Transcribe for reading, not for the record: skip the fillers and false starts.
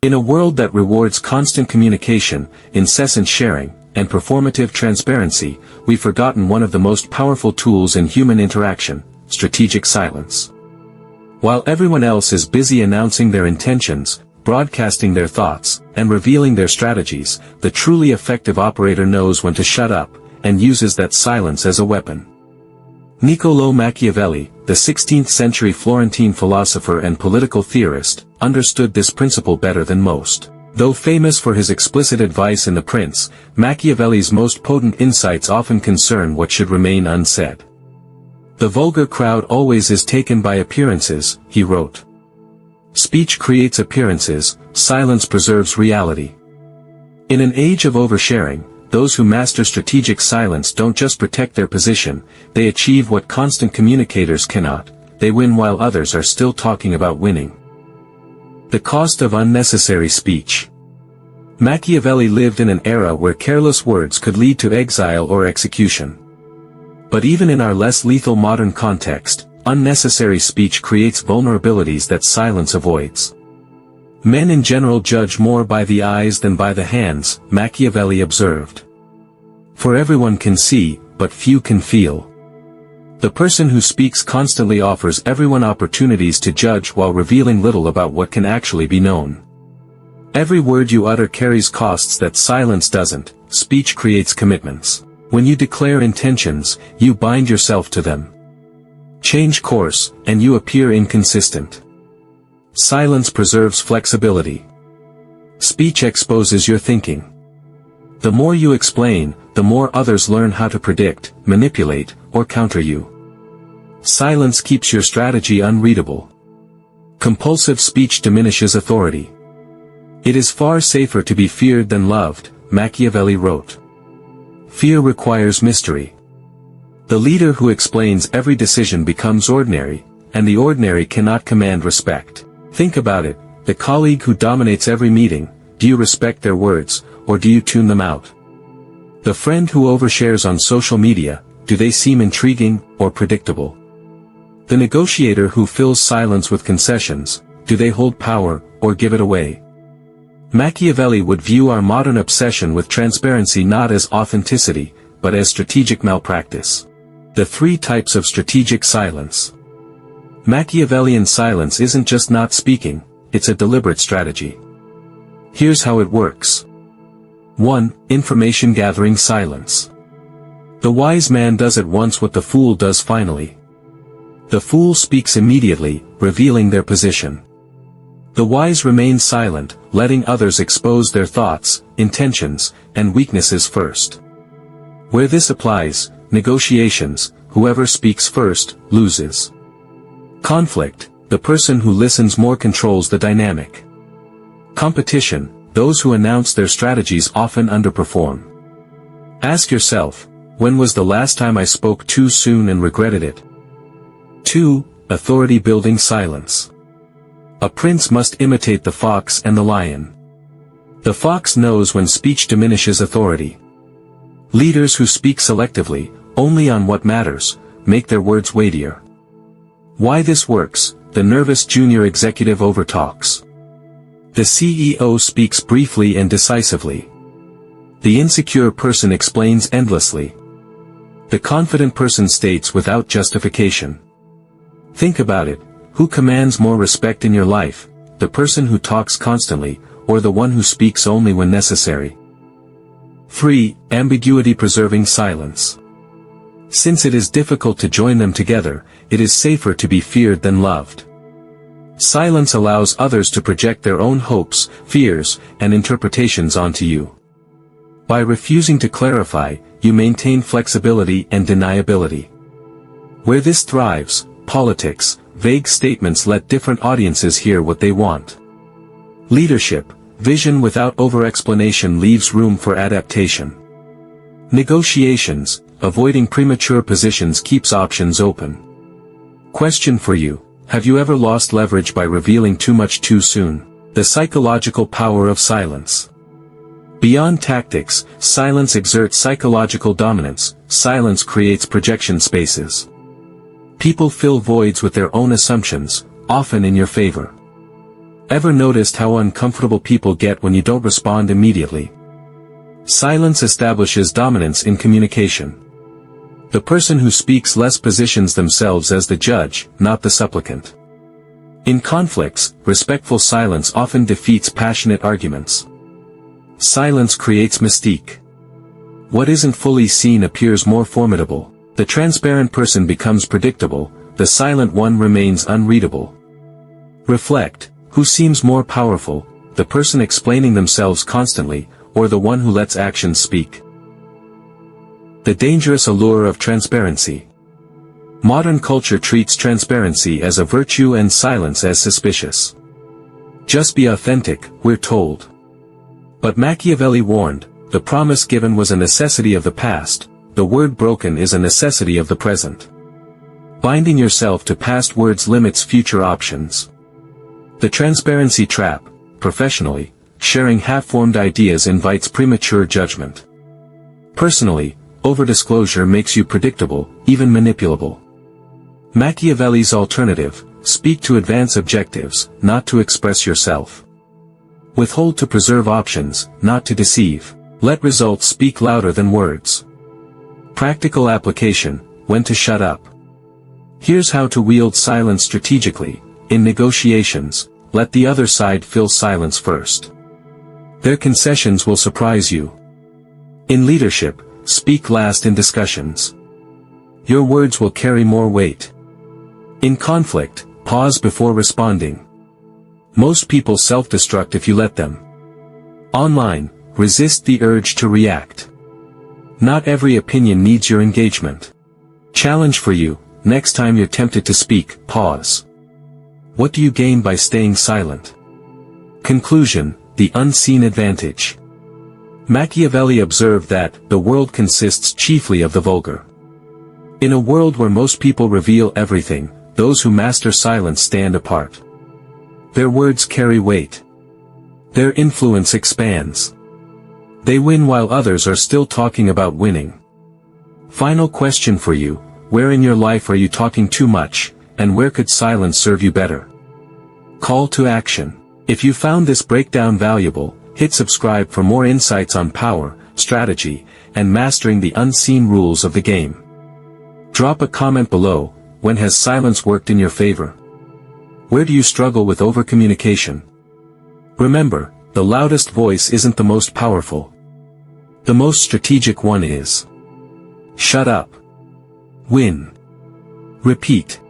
In a world that rewards constant communication, incessant sharing, and performative transparency, we've forgotten one of the most powerful tools in human interaction: strategic silence. While everyone else is busy announcing their intentions, broadcasting their thoughts, and revealing their strategies, the truly effective operator knows when to shut up, and uses that silence as a weapon. Niccolò Machiavelli, the 16th-century Florentine philosopher and political theorist, understood this principle better than most. Though famous for his explicit advice in The Prince, Machiavelli's most potent insights often concern what should remain unsaid. "The vulgar crowd always is taken by appearances," he wrote. "Speech creates appearances, silence preserves reality." In an age of oversharing, those who master strategic silence don't just protect their position, they achieve what constant communicators cannot: they win while others are still talking about winning. The cost of unnecessary speech. Machiavelli lived in an era where careless words could lead to exile or execution. But even in our less lethal modern context, unnecessary speech creates vulnerabilities that silence avoids. "Men in general judge more by the eyes than by the hands," Machiavelli observed. "For everyone can see, but few can feel." The person who speaks constantly offers everyone opportunities to judge while revealing little about what can actually be known. Every word you utter carries costs that silence doesn't. Speech creates commitments. When you declare intentions, you bind yourself to them. Change course, and you appear inconsistent. Silence preserves flexibility. Speech exposes your thinking. The more you explain, the more others learn how to predict, manipulate, or counter you. Silence keeps your strategy unreadable. Compulsive speech diminishes authority. "It is far safer to be feared than loved," Machiavelli wrote. Fear requires mystery. The leader who explains every decision becomes ordinary, and the ordinary cannot command respect. Think about it: the colleague who dominates every meeting, do you respect their words, or do you tune them out? The friend who overshares on social media, do they seem intriguing, or predictable? The negotiator who fills silence with concessions, do they hold power, or give it away? Machiavelli would view our modern obsession with transparency not as authenticity, but as strategic malpractice. The 3 types of strategic silence. Machiavellian silence isn't just not speaking, it's a deliberate strategy. Here's how it works. 1. Information gathering silence. The wise man does at once what the fool does finally. The fool speaks immediately, revealing their position. The wise remain silent, letting others expose their thoughts, intentions, and weaknesses first. Where this applies, negotiations, whoever speaks first, loses. Conflict, the person who listens more controls the dynamic. Competition, those who announce their strategies often underperform. Ask yourself, when was the last time I spoke too soon and regretted it? 2. Authority-building silence. A prince must imitate the fox and the lion. The fox knows when speech diminishes authority. Leaders who speak selectively, only on what matters, make their words weightier. Why this works: the nervous junior executive overtalks. The CEO speaks briefly and decisively. The insecure person explains endlessly. The confident person states without justification. Think about it: who commands more respect in your life, the person who talks constantly, or the one who speaks only when necessary? 3. Ambiguity-preserving silence. Since it is difficult to join them together, it is safer to be feared than loved. Silence allows others to project their own hopes, fears, and interpretations onto you. By refusing to clarify, you maintain flexibility and deniability. Where this thrives, politics, vague statements let different audiences hear what they want. Leadership, vision without over-explanation leaves room for adaptation. Negotiations, avoiding premature positions keeps options open. Question for you: have you ever lost leverage by revealing too much too soon? The psychological power of silence. Beyond tactics, silence exerts psychological dominance. Silence creates projection spaces. People fill voids with their own assumptions, often in your favor. Ever noticed how uncomfortable people get when you don't respond immediately? Silence establishes dominance in communication. The person who speaks less positions themselves as the judge, not the supplicant. In conflicts, respectful silence often defeats passionate arguments. Silence creates mystique. What isn't fully seen appears more formidable. The transparent person becomes predictable, the silent one remains unreadable. Reflect, who seems more powerful, the person explaining themselves constantly, or the one who lets actions speak? The dangerous allure of transparency. Modern culture treats transparency as a virtue and silence as suspicious. Just be authentic, we're told. But Machiavelli warned, the promise given was a necessity of the past, the word broken is a necessity of the present. Binding yourself to past words limits future options. The transparency trap, professionally, sharing half-formed ideas invites premature judgment. Personally, overdisclosure makes you predictable, even manipulable. Machiavelli's alternative, speak to advance objectives, not to express yourself. Withhold to preserve options, not to deceive. Let results speak louder than words. Practical application, when to shut up. Here's how to wield silence strategically. In negotiations, let the other side fill silence first. Their concessions will surprise you. In leadership, speak last in discussions. Your words will carry more weight. In conflict, pause before responding. Most people self-destruct if you let them. Online, resist the urge to react. Not every opinion needs your engagement. Challenge for you, next time you're tempted to speak, pause. What do you gain by staying silent? Conclusion, the unseen advantage. Machiavelli observed that, the world consists chiefly of the vulgar. In a world where most people reveal everything, those who master silence stand apart. Their words carry weight. Their influence expands. They win while others are still talking about winning. Final question for you, where in your life are you talking too much, and where could silence serve you better? Call to action. If you found this breakdown valuable, hit subscribe for more insights on power, strategy, and mastering the unseen rules of the game. Drop a comment below, when has silence worked in your favor? Where do you struggle with overcommunication? Remember, the loudest voice isn't the most powerful. The most strategic one is. Shut up. Win. Repeat.